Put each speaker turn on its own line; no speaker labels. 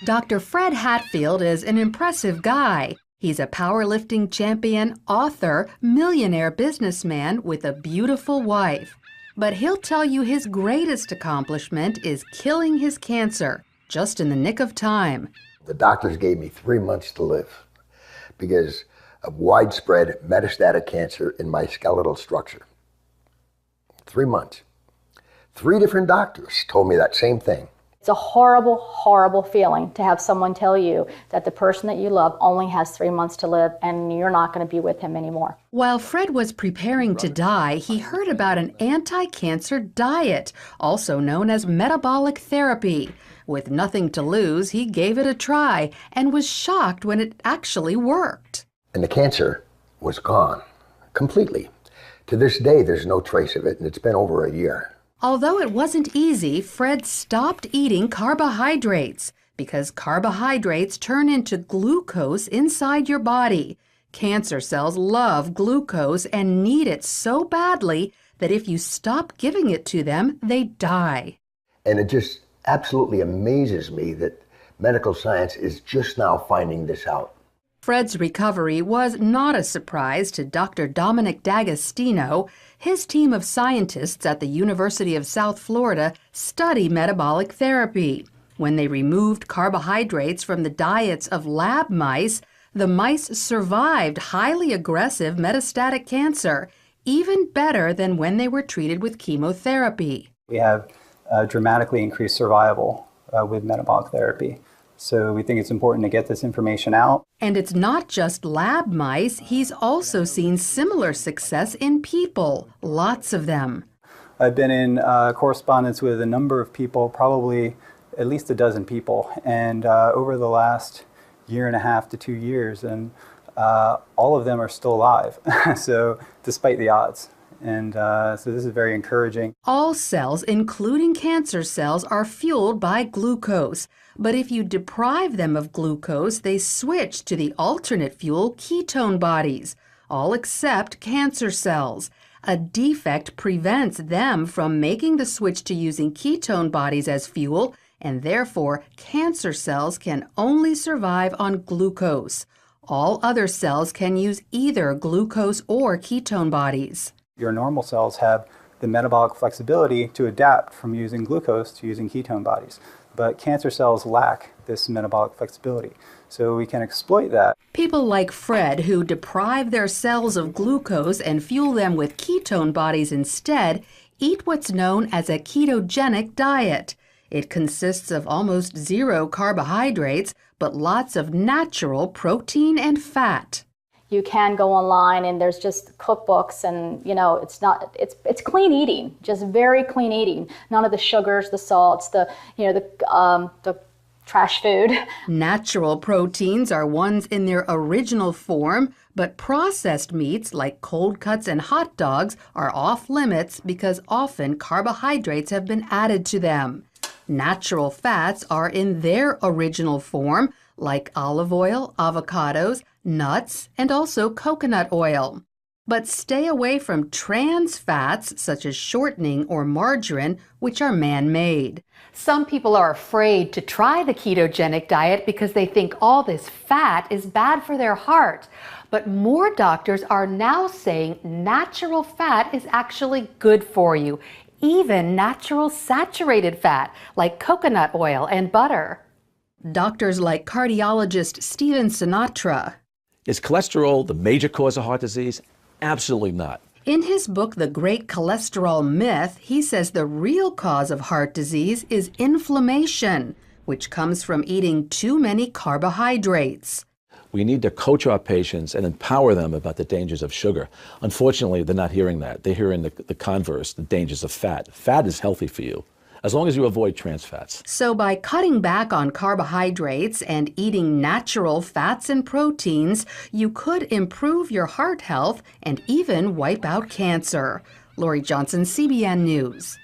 Dr. Fred Hatfield is an impressive guy. He's a powerlifting champion, author, millionaire businessman with a beautiful wife. But he'll tell you his greatest accomplishment is killing his cancer, just in the nick of time.
The doctors gave me 3 months to live because of widespread metastatic cancer in my skeletal structure. 3 months. 3 different doctors told me that same thing.
It's a horrible, horrible feeling to have someone tell you that the person that you love only has 3 months to live and you're not going to be with him anymore.
While Fred was preparing to die, he heard about an anti-cancer diet, also known as metabolic therapy. With nothing to lose, he gave it a try and was shocked when it actually worked.
And the cancer was gone completely. To this day, there's no trace of it, and it's been over a year.
Although it wasn't easy, Fred stopped eating carbohydrates because carbohydrates turn into glucose inside your body. Cancer cells love glucose and need it so badly that if you stop giving it to them, they die.
And it just absolutely amazes me that medical science is just now finding this out.
Fred's recovery was not a surprise to Dr. Dominic D'Agostino. His team of scientists at the University of South Florida study metabolic therapy. When they removed carbohydrates from the diets of lab mice, the mice survived highly aggressive metastatic cancer, even better than when they were treated with chemotherapy.
We have dramatically increased survival with metabolic therapy. So we think it's important to get this information out.
And it's not just lab mice. He's also seen similar success in people, lots of them.
I've been in correspondence with a number of people, probably at least a dozen people, and over the last 1.5 to 2 years, and all of them are still alive, so despite the odds. And so this is very encouraging.
All cells, including cancer cells, are fueled by glucose. But if you deprive them of glucose, they switch to the alternate fuel ketone bodies, all except cancer cells. A defect prevents them from making the switch to using ketone bodies as fuel, and therefore cancer cells can only survive on glucose. All other cells can use either glucose or ketone bodies.
Your normal cells have the metabolic flexibility to adapt from using glucose to using ketone bodies. But cancer cells lack this metabolic flexibility, so we can exploit that.
People like Fred, who deprive their cells of glucose and fuel them with ketone bodies instead, eat what's known as a ketogenic diet. It consists of almost 0 carbohydrates, but lots of natural protein and fat.
You can go online and there's just cookbooks and, it's clean eating, just very clean eating. None of the sugars, the salts, the trash food.
Natural proteins are ones in their original form, but processed meats like cold cuts and hot dogs are off limits because often carbohydrates have been added to them. Natural fats are in their original form, like olive oil, avocados, nuts, and also coconut oil. But stay away from trans fats such as shortening or margarine, which are man-made. Some people are afraid to try the ketogenic diet because they think all this fat is bad for their heart. But more doctors are now saying natural fat is actually good for you, even natural saturated fat like coconut oil and butter. Doctors like cardiologist Stephen Sinatra.
Is cholesterol the major cause of heart disease? Absolutely not.
In his book, The Great Cholesterol Myth, he says the real cause of heart disease is inflammation, which comes from eating too many carbohydrates.
We need to coach our patients and empower them about the dangers of sugar. Unfortunately, they're not hearing that. They're hearing the converse, the dangers of fat. Fat is healthy for you, as long as you avoid trans fats.
So by cutting back on carbohydrates and eating natural fats and proteins, you could improve your heart health and even wipe out cancer. Lori Johnson, CBN News.